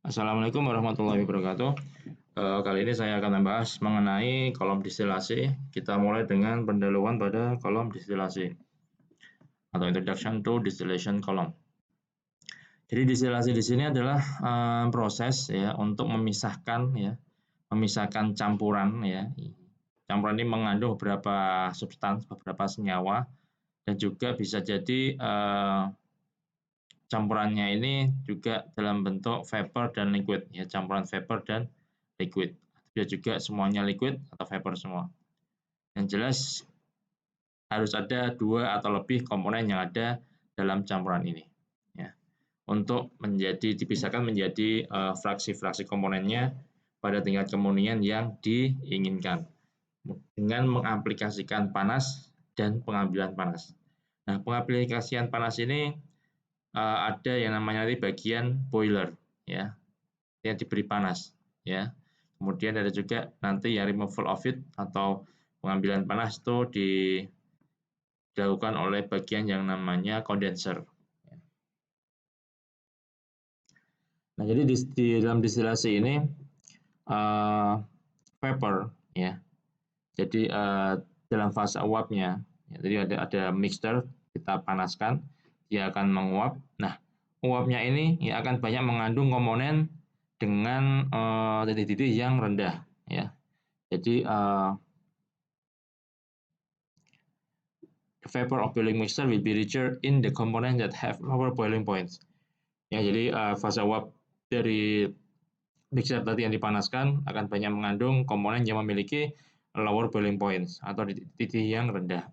Assalamualaikum warahmatullahi wabarakatuh. Kali ini saya akan membahas mengenai kolom distilasi. Kita mulai dengan pendahuluan pada kolom distilasi atau introduction to distillation column. Jadi distilasi di sini adalah proses ya untuk memisahkan campuran ya. Campuran ini mengandung beberapa substans, beberapa senyawa, dan juga bisa jadi campurannya ini juga dalam bentuk vapor dan liquid ya, campuran vapor dan liquid. Bisa juga semuanya liquid atau vapor semua. Yang jelas harus ada 2 atau lebih komponen yang ada dalam campuran ini ya. Untuk dipisahkan menjadi fraksi-fraksi komponennya pada tingkat kemurnian yang diinginkan dengan mengaplikasikan panas dan pengambilan panas. Nah, pengaplikasian panas ini ada yang namanya di bagian boiler ya, yang diberi panas ya. Kemudian ada juga nanti yang removal of heat atau pengambilan panas itu dilakukan oleh bagian yang namanya condenser. Nah, jadi di dalam distilasi ini vapor ya. Jadi dalam fase uapnya, ya, jadi ada mixture, kita panaskan, dia akan menguap. Nah, uapnya ini ya akan banyak mengandung komponen dengan titik-titik yang rendah ya. Jadi the vapor of boiling mixture will be richer in the component that have lower boiling points. Ya, jadi fase uap dari mixture tadi yang dipanaskan akan banyak mengandung komponen yang memiliki lower boiling points atau titik yang rendah.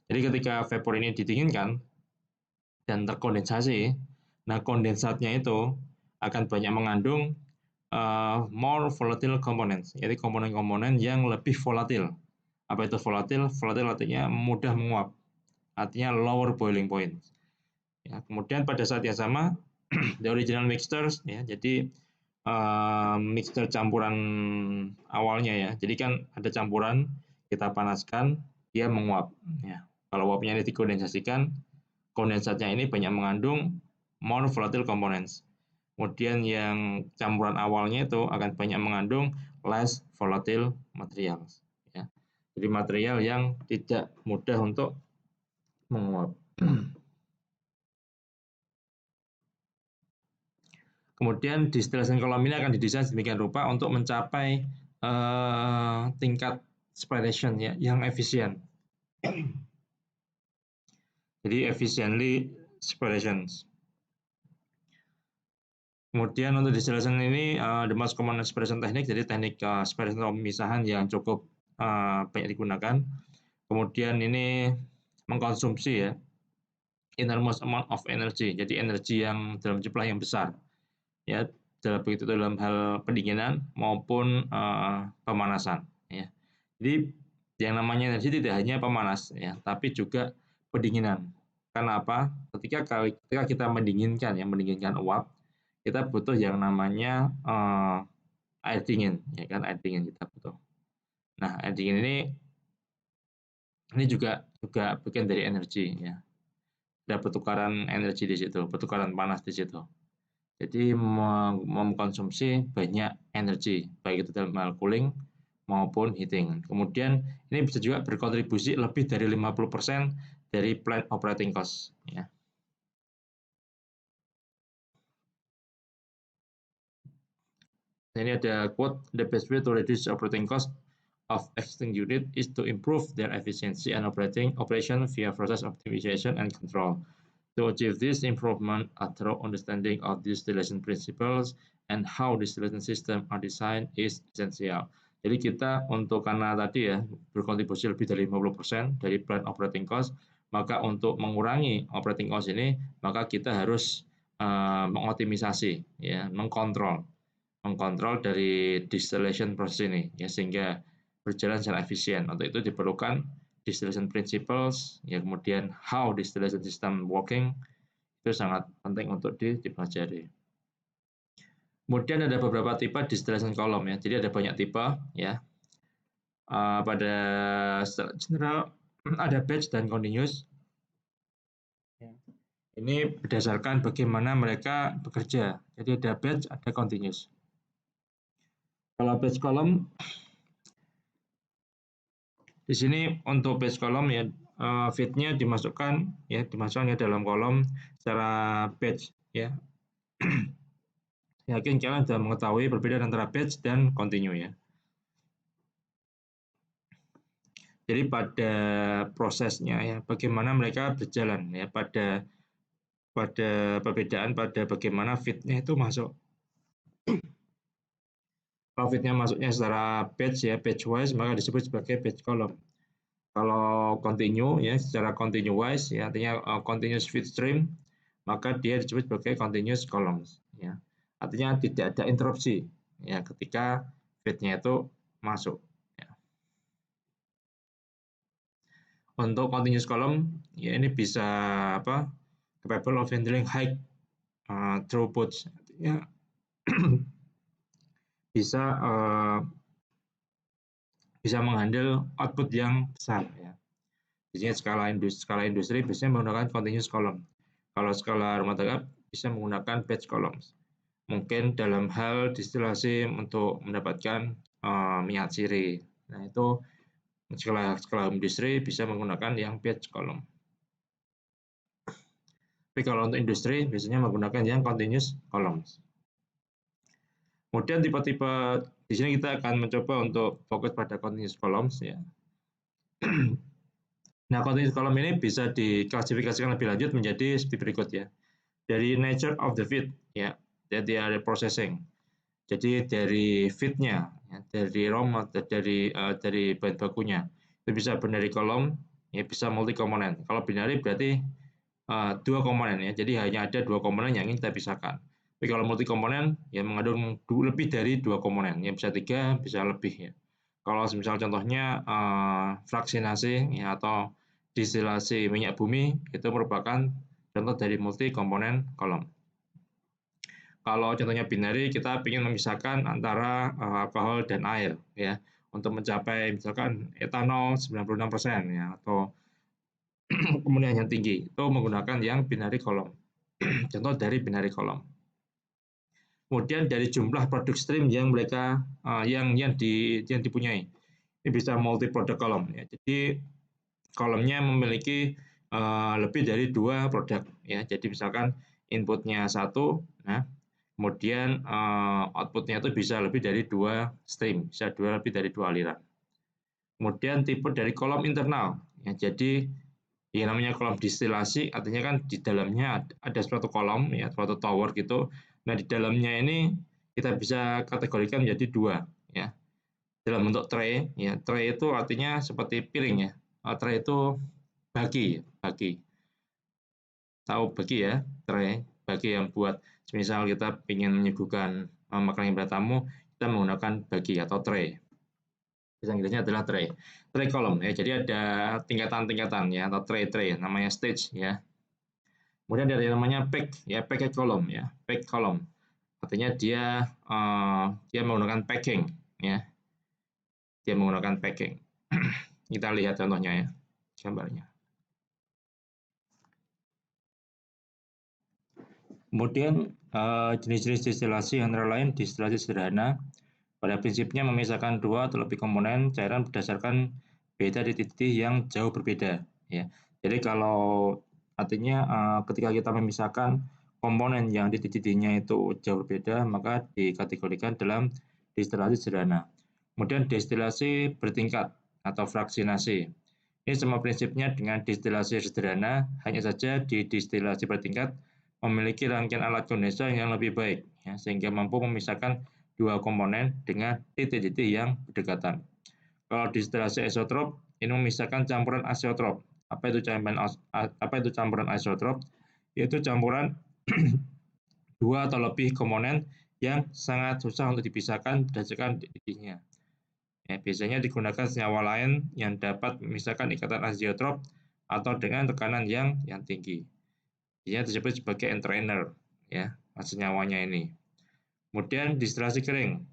Jadi ketika vapor ini didinginkan dan terkondensasi, nah kondensatnya itu akan banyak mengandung more volatile components, yaitu komponen-komponen yang lebih volatil. Apa itu volatil? Volatil artinya mudah menguap, artinya lower boiling point. Ya, kemudian pada saat yang sama, the original mixtures, ya, jadi mixture campuran awalnya ya. Jadi kan ada campuran, kita panaskan, dia menguap. Ya. Kalau uapnya ini dikondensasikan, kondensatnya ini banyak mengandung more volatile components. Kemudian yang campuran awalnya itu akan banyak mengandung less volatile materials. Ya. Jadi material yang tidak mudah untuk menguap. Kemudian distillation column ini akan didesain sedemikian rupa untuk mencapai tingkat separation ya, yang efisien. Jadi efficiently separations. Kemudian untuk distillation ini the most common separation technique, jadi teknik separation atau pemisahan yang cukup banyak digunakan. Kemudian ini mengkonsumsi ya enormous amount of energy, jadi energi yang dalam jumlah yang besar ya, begitu dalam hal pendinginan maupun pemanasan ya. Jadi yang namanya energi tidak hanya pemanas ya, tapi juga pendinginan. Karena apa? Ketika kita mendinginkan uap, kita butuh yang namanya air dingin ya kan, air dingin kita butuh. Nah, air dingin ini juga bagian dari energi ya. Ada pertukaran energi di situ, pertukaran panas di situ. Jadi mengkonsumsi banyak energi, baik itu dalam hal cooling maupun heating. Kemudian ini bisa juga berkontribusi lebih dari 50% dari plant operating cost. Ya. Ini ada quote, the best way to reduce operating cost of existing unit is to improve their efficiency and operation via process optimization and control. To achieve this improvement, a thorough understanding of distillation principles and how distillation system are designed is essential. Jadi kita karena tadi ya berkontribusi lebih dari 50% dari plant operating cost, maka untuk mengurangi operating cost ini, maka kita harus mengoptimisasi ya, mengkontrol dari distillation proses ini ya, sehingga berjalan secara efisien. Untuk itu diperlukan distillation principles ya, kemudian how distillation system working, itu sangat penting untuk dipelajari. Kemudian ada beberapa tipe distillation column ya, jadi ada banyak tipe ya. Pada general ada batch dan continuous. Ini berdasarkan bagaimana mereka bekerja. Jadi ada batch, ada continuous. Kalau batch column, di sini untuk batch column ya feed-nya dimasukkan dalam kolom secara batch ya. Yakin kalian sudah mengetahui perbedaan antara batch dan continue ya. Jadi pada prosesnya ya, bagaimana mereka berjalan ya pada perbedaan pada bagaimana feed-nya itu masuk. Kalau feed-nya masuknya secara batch ya, batch wise, maka disebut sebagai batch column. Kalau continue ya, secara continuous ya, artinya continuous feed stream, maka dia disebut sebagai continuous columns ya. Artinya tidak ada interupsi ya ketika feed-nya itu masuk. Ya. Untuk continuous column ya ini bisa capable of handling high throughput, artinya bisa bisa menghandle output yang besar ya. Biasanya skala industri biasanya menggunakan continuous column. Kalau skala rumah tangga bisa menggunakan batch columns. Mungkin dalam hal distilasi untuk mendapatkan minyak sirih. Nah, itu skala industri bisa menggunakan yang batch column. Tapi kalau untuk industri biasanya menggunakan yang continuous columns. Kemudian tipe-tipe di sini kita akan mencoba untuk fokus pada continuous columns ya. Nah, continuous column ini bisa diklasifikasikan lebih lanjut menjadi seperti berikut ya. Dari nature of the feed ya, jadi ada processing. Jadi dari feed-nya, ya, dari raw dari bahan bakunya itu bisa binary column, ya bisa multi komponen. Kalau binary berarti dua komponen ya, jadi hanya ada dua komponen yang ingin kita pisahkan. Tapi kalau multi komponen ya mengandung lebih dari dua komponen, ya bisa tiga, bisa lebih ya. Kalau misal contohnya fraksinasi ya, atau distilasi minyak bumi itu merupakan contoh dari multi komponen kolom. Kalau contohnya binary, kita ingin memisahkan antara alkohol dan air ya untuk mencapai misalkan etanol 96% ya atau kemudian yang tinggi itu menggunakan yang binary column. Contoh dari binary column. Kemudian dari jumlah produk stream yang mereka yang dipunyai. Ini bisa multi product column ya. Jadi kolomnya memiliki lebih dari dua produk ya. Jadi misalkan inputnya satu, nah kemudian outputnya itu bisa lebih dari dua stream, bisa lebih dari dua aliran. Kemudian tipe dari kolom internal ya. Jadi yang namanya kolom distilasi artinya kan di dalamnya ada suatu kolom ya, suatu tower gitu. Nah, di dalamnya ini kita bisa kategorikan menjadi dua ya. Dalam bentuk tray ya. Tray itu artinya seperti piring ya. Tray itu bagi. Tahu bagi ya, tray bagi yang buat misal kita ingin menyuguhkan makanan yang berat tamu, kita menggunakan bagi atau tray. Bahasa Inggrisnya adalah tray. Tray column ya. Jadi ada tingkatan-tingkatan ya atau tray namanya stage ya. Kemudian ada yang namanya pack ya, packet column ya, pack column. Artinya dia menggunakan packing ya. Dia menggunakan packing. Kita lihat contohnya ya, gambarnya. Kemudian jenis-jenis distilasi antara lain distilasi sederhana. Pada prinsipnya memisahkan dua atau lebih komponen cairan berdasarkan beda di titik yang jauh berbeda. Ya. Jadi kalau artinya ketika kita memisahkan komponen yang di titiknya itu jauh berbeda, maka dikategorikan dalam distilasi sederhana. Kemudian destilasi bertingkat atau fraksinasi. Ini sama prinsipnya dengan distilasi sederhana, hanya saja di distilasi bertingkat memiliki rangkaian alat kondensor yang lebih baik, ya, sehingga mampu memisahkan dua komponen dengan titik-titik yang berdekatan. Kalau distilasi isotrop, ini memisahkan campuran azeotrop. Apa itu campuran azeotrop? Yaitu campuran dua atau lebih komponen yang sangat susah untuk dipisahkan berdasarkan titiknya. Ya, biasanya digunakan senyawa lain yang dapat memisahkan ikatan azeotrop atau dengan tekanan yang tinggi. Dia disebut sebagai entrainer ya, senyawanya ini. Kemudian distilasi kering.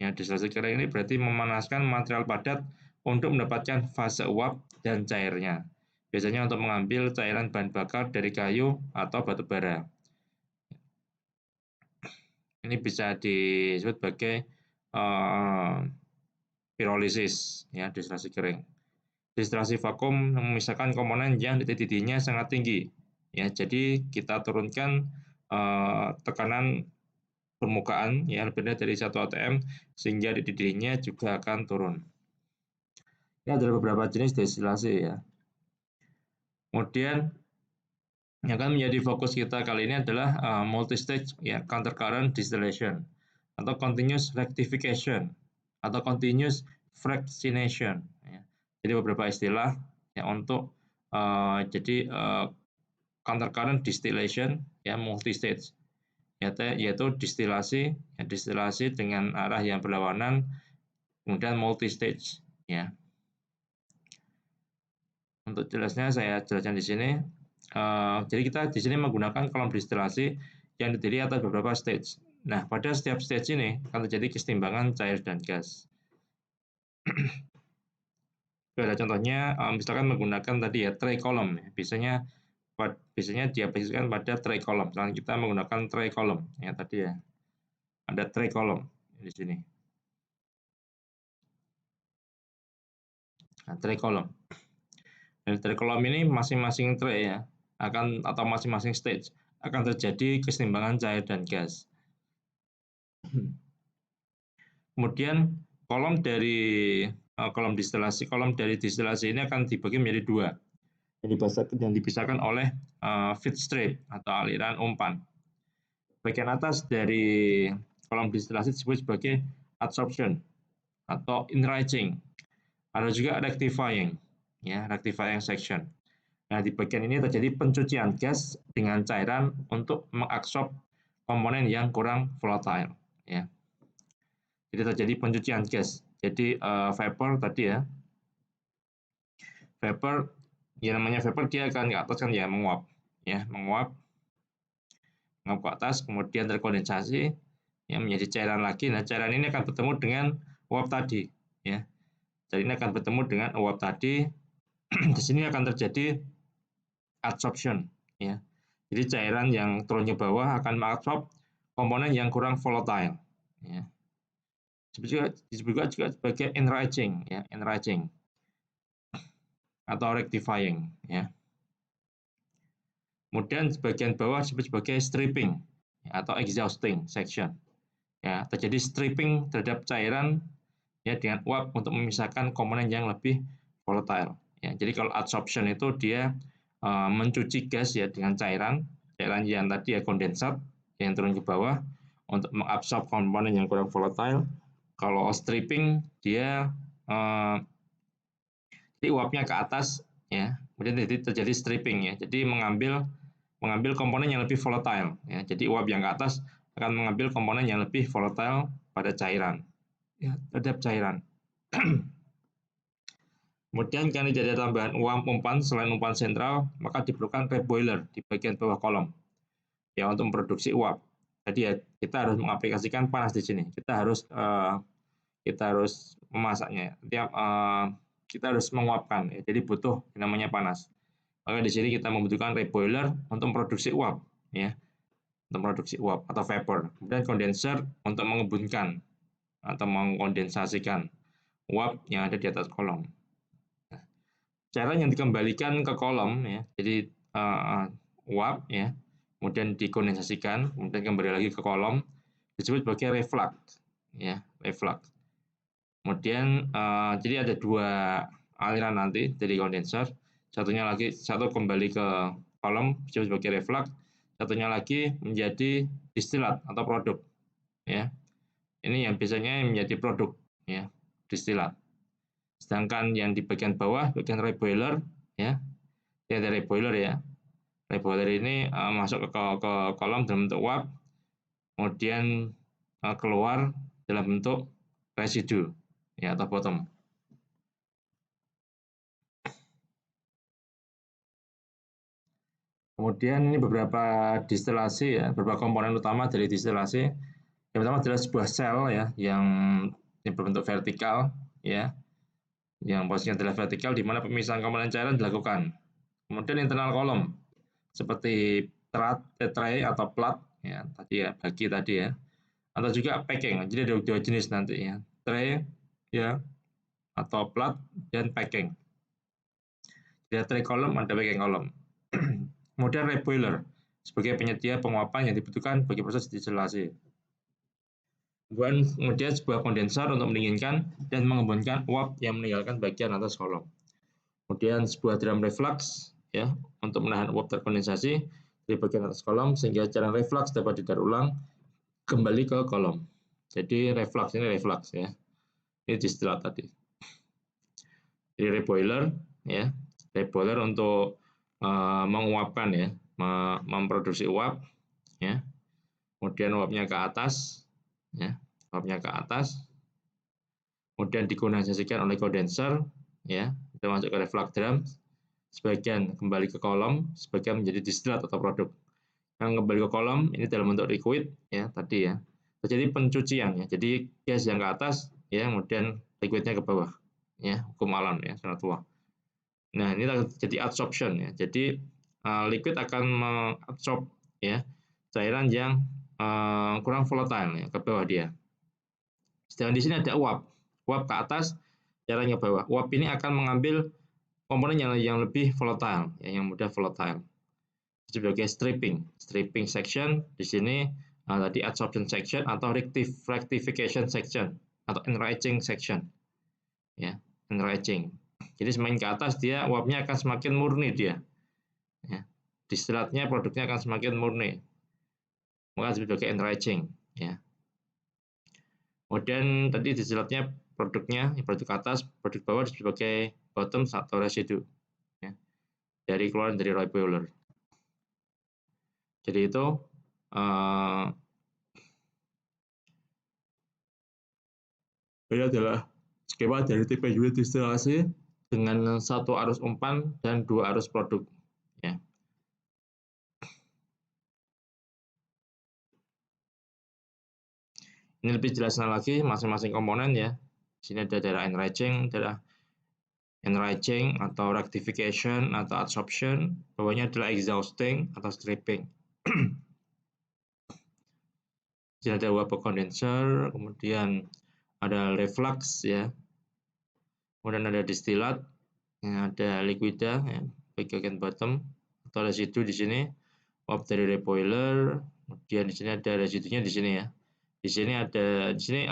Ya, distilasi kering ini berarti memanaskan material padat untuk mendapatkan fase uap dan cairnya. biasanya untuk mengambil cairan bahan bakar dari kayu atau batu bara. Ini bisa disebut sebagai pirolisis, ya, distilasi kering. Distilasi vakum memisahkan komponen yang titik didihnya sangat tinggi. Ya, jadi kita turunkan tekanan permukaan ya lebih dari 1 atm sehingga titik didihnya juga akan turun. Ini adalah beberapa jenis destilasi ya. Kemudian yang akan menjadi fokus kita kali ini adalah multi-stage ya, counter current distillation atau continuous rectification atau continuous fractionation. Ya. Jadi beberapa istilah ya untuk counter current distillation ya multi-stage yaitu distilasi ya, distilasi dengan arah yang berlawanan kemudian multi-stage ya. Untuk jelasnya saya jelaskan di sini. Jadi kita di sini menggunakan kolom distilasi yang terdiri atas beberapa stage. Nah, pada setiap stage ini akan terjadi kesetimbangan cair dan gas. Ada contohnya, misalkan menggunakan tadi ya tray column. Biasanya diaplikasikan pada tray column. Misalkan kita menggunakan tray column ya tadi ya. Ada tray column di sini. Nah, tray column. Dan tray column ini masing-masing tray ya atau masing-masing stage akan terjadi kesetimbangan cair dan gas. Kemudian kolom dari distilasi ini akan dibagi menjadi dua yang dipisahkan oleh feed stream atau aliran umpan. Bagian atas dari kolom distilasi disebut sebagai adsorption atau enriching. Ada juga rectifying section. Nah, di bagian ini terjadi pencucian gas dengan cairan untuk mengabsorb komponen yang kurang volatile. Ya. Jadi terjadi pencucian gas. Jadi vapor tadi ya. Vapor, yang namanya vapor dia akan ke atas kan ya, menguap ke atas, kemudian terkondensasi, yang menjadi cairan lagi. Nah, cairan ini akan bertemu dengan uap tadi. Ya. Jadi ini akan bertemu dengan uap tadi. Di sini akan terjadi adsorption ya. Jadi cairan yang turun ke bawah akan mengabsorb komponen yang kurang volatile ya. Disebut juga sebagai enriching ya, enriching atau rectifying ya. Kemudian bagian bawah disebut sebagai stripping ya, atau exhausting section. Ya, terjadi stripping terhadap cairan ya dengan uap untuk memisahkan komponen yang lebih volatile. Ya, jadi kalau adsorption itu dia mencuci gas ya dengan cairan yang tadi ya kondensat yang turun ke bawah untuk mengabsorb komponen yang kurang volatile. Kalau stripping dia jadi uapnya ke atas ya, kemudian terjadi stripping ya. Jadi mengambil komponen yang lebih volatile ya. Jadi uap yang ke atas akan mengambil komponen yang lebih volatile pada cairan ya, terhadap cairan. Kemudian karena tidak ada tambahan uap umpan selain umpan sentral, maka diperlukan reboiler di bagian bawah kolom ya untuk memproduksi uap. Jadi ya kita harus mengaplikasikan panas di sini. Kita harus memasaknya. Kita harus menguapkan. Ya. Jadi butuh namanya panas. Maka di sini kita membutuhkan reboiler untuk memproduksi uap ya. Untuk memproduksi uap atau vapor. Kemudian kondenser untuk mengembunkan atau mengkondensasikan uap yang ada di atas kolom. Cairan yang dikembalikan ke kolom ya, jadi uap ya, kemudian dikondensasikan, kemudian kembali lagi ke kolom, disebut sebagai reflux ya, reflux. Kemudian jadi ada dua aliran nanti dari kondenser, satu kembali ke kolom disebut sebagai reflux, satunya lagi menjadi distilat atau produk ya. Ini yang biasanya menjadi produk ya, distilat. Sedangkan yang di bagian bawah, bagian reboiler, ya, ini ada reboiler ya. Reboiler ini masuk ke kolom dalam bentuk uap, kemudian keluar dalam bentuk residu, ya, atau bottom. Kemudian ini beberapa distilasi ya, beberapa komponen utama dari distilasi. Yang pertama adalah sebuah sel ya, yang berbentuk vertikal, ya. Yang posisinya adalah vertikal di mana pemisahan komponen cairan dilakukan Kemudian internal kolom seperti tray atau plat ya tadi ya, bagi tadi ya. Atau juga packing. Jadi ada dua jenis nanti ya. Tray ya atau plat dan packing. Ada tray kolom, ada packing kolom. Kemudian reboiler sebagai penyedia penguapan yang dibutuhkan bagi proses distilasi. Kemudian sebuah kondensor untuk mendinginkan dan mengembunkan uap yang meninggalkan bagian atas kolom. Kemudian sebuah drum reflux ya untuk menahan uap terkondensasi di bagian atas kolom sehingga cairan reflux dapat didaur ulang kembali ke kolom. Jadi reflux ini reflux ya. Ini distilat tadi. Jadi reboiler ya. Reboiler untuk menguapkan ya, memproduksi uap ya. Kemudian uapnya ke atas ya, uapnya ke atas. Kemudian dikondensasikan oleh kondenser ya, kita masuk ke reflux drum. Sebagian kembali ke kolom, sebagian menjadi distilat atau produk. Yang kembali ke kolom ini dalam bentuk liquid ya tadi ya. Terjadi pencucian ya. Jadi gas yang ke atas ya, kemudian liquidnya ke bawah ya, hukum alam ya, sangat tua. Nah, ini terjadi adsorption ya. Jadi liquid akan mengabsorb ya cairan yang kurang volatile ya, ke bawah dia. Sedangkan di sini ada uap ke atas, cairan ke bawah. Uap ini akan mengambil komponen yang lebih volatile ya, yang mudah volatile. Sebagai stripping section di sini tadi adsorption section atau rectification section atau enriching section ya, enriching. Jadi semakin ke atas dia uapnya akan semakin murni dia ya. Distilatnya produknya akan semakin murni, maka sebagai enriching ya. Kemudian tadi distilatnya produknya produk atas, produk bawah sebagai bottom atau residu ya, dari keluaran dari reboiler. Jadi itu ini adalah skema dari tipe unit distilasi dengan satu arus umpan dan dua arus produk. Ya. Ini lebih jelasnya lagi masing-masing komponen ya. Di sini ada daerah enriching atau rectification atau adsorption. Bawahnya adalah exhausting atau stripping. Di sini ada vapor condenser, kemudian ada reflux ya. Kemudian ada distilat, ada liquida ya, bagian bottom atau residu di sini, uap dari reboiler, kemudian di sini ada residunya di sini ya. Di sini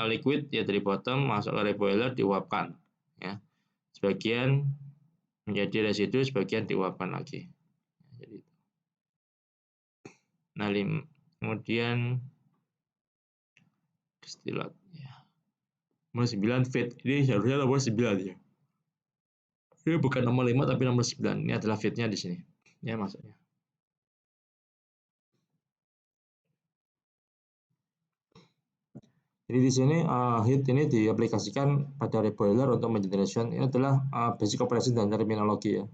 liquid ya dari bottom masuk ke reboiler diuapkan ya. Sebagian menjadi residu, sebagian diuapkan lagi. Jadi, nah, kemudian distilat ya. Nomor 9 feed. Ini seharusnya nomor 9 ya. Ini bukan nomor 5 tapi nomor 9. Ini adalah feednya di sini. Ya masuknya. Jadi di sini heat ini diaplikasikan pada reboiler untuk mengenerasikan. Ini adalah basic operation dan terminologi ya.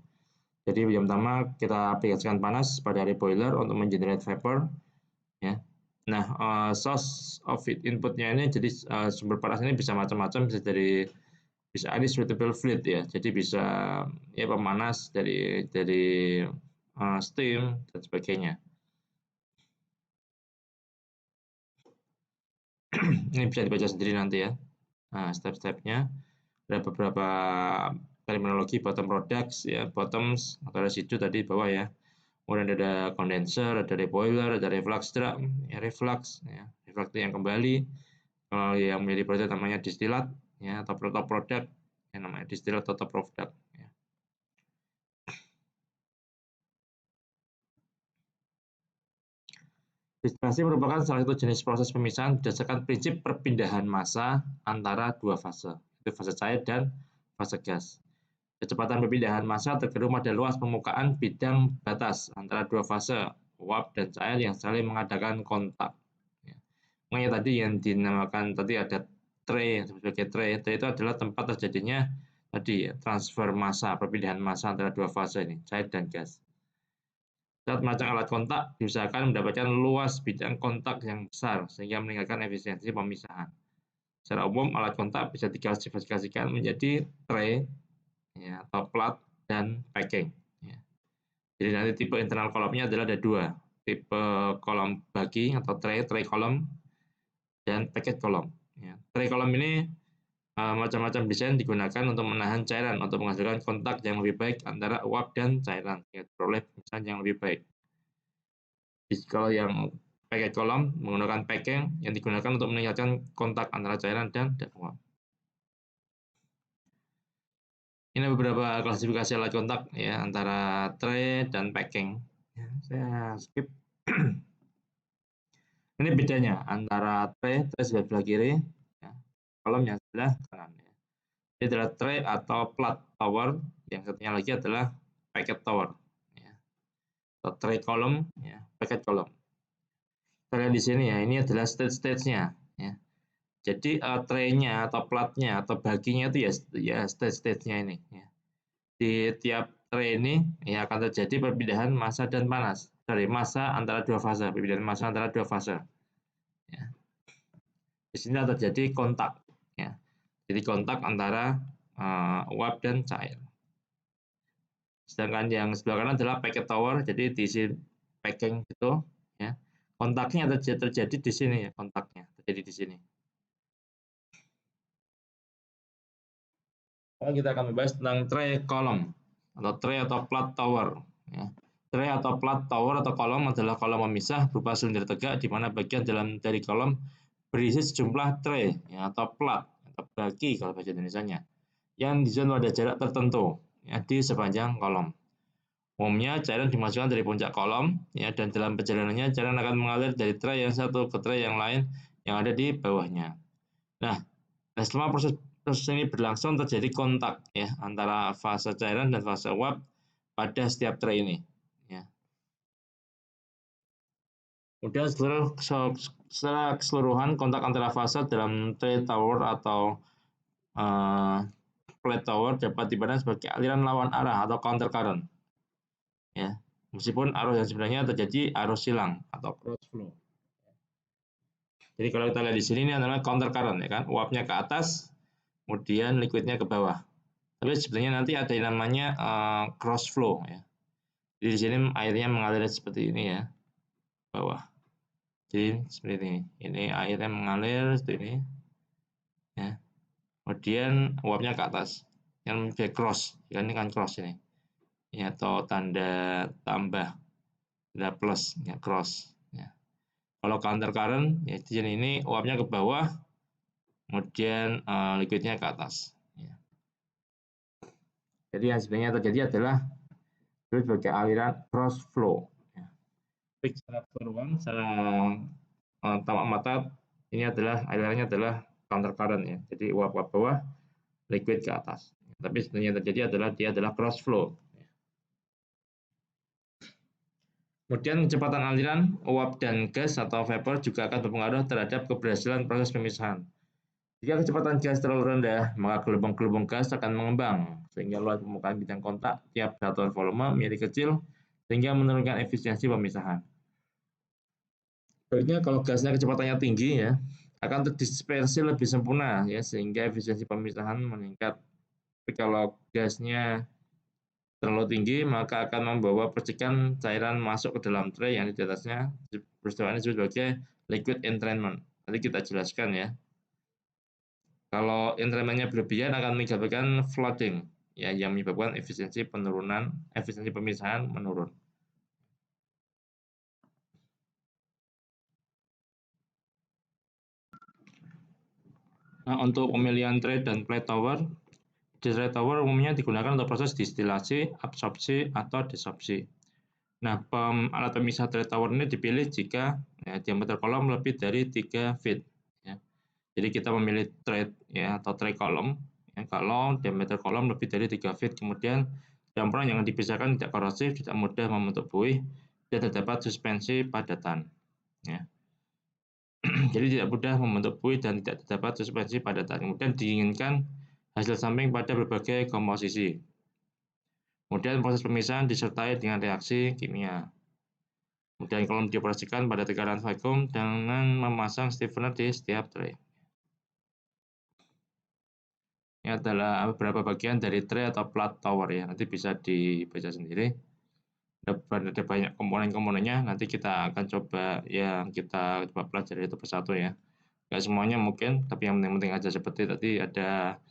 Jadi yang pertama kita aplikasikan panas pada reboiler untuk mengenerate vapor ya. Nah, source of heat inputnya ini jadi sumber panas ini bisa macam-macam, bisa suitable fluid ya. Jadi bisa ya pemanas dari steam dan sebagainya. Ini bisa dibaca sendiri nanti ya. Nah, step-stepnya ada beberapa terminologi bottom products ya, bottoms atau residu tadi bawah ya. Kemudian ada condenser, ada reboiler, ada reflux drum, ya reflux itu yang kembali. Kalau yang menjadi produk namanya distilat ya atau produk yang namanya distilat atau produk ya. Distilasi merupakan salah satu jenis proses pemisahan berdasarkan prinsip perpindahan massa antara dua fase, yaitu fase cair dan fase gas. Kecepatan perpindahan massa tergantung pada luas permukaan bidang batas antara dua fase uap dan cair yang saling mengadakan kontak. Makanya tadi yang dinamakan tadi ada tray sebagai tray itu adalah tempat terjadinya tadi transfer massa, perpindahan massa antara dua fase ini, cair dan gas. Saat merancang alat kontak, diusahakan mendapatkan luas bidang kontak yang besar sehingga meningkatkan efisiensi pemisahan. Secara umum, alat kontak bisa diklasifikasikan menjadi tray ya, atau plat dan packing. Ya. Jadi nanti tipe internal kolomnya adalah ada dua, tipe kolom bagi atau tray column, dan packet column. Ya. Tray column ini macam-macam desain digunakan untuk menahan cairan untuk menghasilkan kontak yang lebih baik antara uap dan cairan, ya, peroleh pemisahan yang lebih baik. Jadi kalau yang packet column menggunakan packing yang digunakan untuk meningkatkan kontak antara cairan dan uap. Ini beberapa klasifikasi alat kontak ya antara tray dan packing. Ya, saya skip. Ini bedanya antara tray sebelah kiri, ya, kolom yang sebelah kanan. Ya. Ini adalah tray atau flat tower, yang satunya lagi adalah packet tower. Ya. Atau tray column, ya, packet column. Kita lihat di sini ya, ini adalah stage-stage-nya. Ya. Jadi tray-nya atau platnya atau baginya itu ya stage-stage-nya ini. Ya. Di tiap tray ini ya akan terjadi perpindahan massa dan panas dari massa antara dua fase, perpindahan massa antara dua fase. Ya. Di sini terjadi kontak, ya. Jadi kontak antara uap dan cair. Sedangkan yang sebelah kanan adalah packet tower, jadi diisi packing gitu, ya. Kontaknya terjadi di sini ya, kontaknya terjadi di sini. Sekarang kita akan membahas tentang tray column atau tray atau flat tower. Ya. Tray atau flat tower atau kolom adalah kolom memisah berupa silinder tegak di mana bagian dalam dari kolom berisi sejumlah tray ya, atau plat atau bagi kalau bahasa Indonesianya yang disusun pada jarak tertentu ya, di sepanjang kolom. Umumnya cairan dimasukkan dari puncak kolom ya, dan dalam perjalanannya cairan akan mengalir dari tray yang satu ke tray yang lain yang ada di bawahnya. Nah, selama proses ini berlangsung terjadi kontak ya antara fase cairan dan fase uap pada setiap tray ini. Ya. Kemudian secara keseluruhan kontak antara fase dalam tray tower atau flat tower dapat dipandang sebagai aliran lawan arah atau counter current. Ya, meskipun arus yang sebenarnya terjadi arus silang atau cross flow. Jadi kalau kita lihat di sini ini adalah counter current ya kan, uapnya ke atas, kemudian liquidnya ke bawah. Tapi sebenarnya nanti ada yang namanya cross flow ya. Jadi di sini airnya mengalir seperti ini ya, bawah. Jadi seperti ini. Ini airnya mengalir seperti ini. Ya. Kemudian uapnya ke atas. Yang cross, ya, ini kan cross ini. Ya, atau tanda tambah, tanda plus, ya cross. Ya. Kalau counter current, ya di sini ini uapnya ke bawah, kemudian liquidnya ke atas. Ya. Jadi yang sebenarnya terjadi adalah sebagai aliran cross flow. Ya. Tapi secara keseluruhan, secara tamak mata, ini adalah alirannya adalah counter current ya. Jadi uap ke bawah, liquid ke atas. Tapi sebenarnya yang terjadi adalah dia adalah cross flow. Kemudian kecepatan aliran uap dan gas atau vapor juga akan berpengaruh terhadap keberhasilan proses pemisahan. Jika kecepatan gas terlalu rendah, maka gelombang-gelombang gas akan mengembang, sehingga luas permukaan bidang kontak tiap satuan volume menjadi kecil, sehingga menurunkan efisiensi pemisahan. Baiknya kalau gasnya kecepatannya tinggi ya, akan terdispersi lebih sempurna ya, sehingga efisiensi pemisahan meningkat. Tapi kalau gasnya terlalu tinggi, maka akan membawa percikan cairan masuk ke dalam tray yang di atasnya. Peristiwa ini disebut sebagai liquid entrainment. Nanti kita jelaskan ya. Kalau entrainment-nya berlebihan akan menyebabkan flooding, ya, yang menyebabkan efisiensi pemisahan menurun. Nah, untuk pemilihan tray dan plate tower, tray tower umumnya digunakan untuk proses distilasi, absorpsi, atau desorpsi. Nah, alat pemisah tray tower ini dipilih jika ya, diameter kolom lebih dari 3 feet. Ya. Jadi kita memilih tray ya, atau tray kolom ya, kalau diameter kolom lebih dari 3 feet. Kemudian campuran yang dipisahkan tidak korosif, tidak mudah membentuk buih, dan terdapat suspensi padatan. Ya. Jadi tidak mudah membentuk buih dan tidak terdapat suspensi padatan. Kemudian diinginkan hasil samping pada berbagai komposisi. Kemudian proses pemisahan disertai dengan reaksi kimia. Kemudian kolom dioperasikan pada tekanan vakum dengan memasang stiffener di setiap tray. Ini adalah beberapa bagian dari tray atau flat tower ya. Nanti bisa dibaca sendiri. Ada banyak komponen-komponennya, nanti kita akan coba kita coba pelajari itu persatu ya. Nggak semuanya mungkin, tapi yang penting-penting aja seperti tadi ada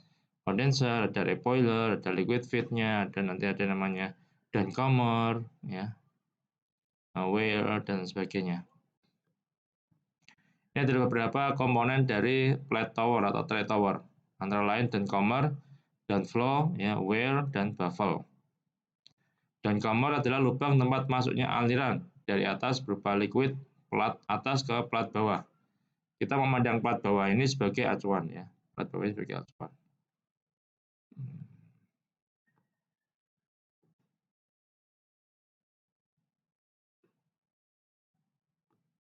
condenser, ada recoiler, ada liquid feed-nya, dan nanti ada namanya downcomer, ya, weir, dan sebagainya. Ini adalah beberapa komponen dari plate tower atau tray tower, antara lain downcomer, downflow, ya, weir, dan baffle. Downcomer adalah lubang tempat masuknya aliran dari atas berupa liquid plat atas ke plat bawah. Kita memandang plat bawah ini sebagai acuan ya, plat bawah ini sebagai acuan.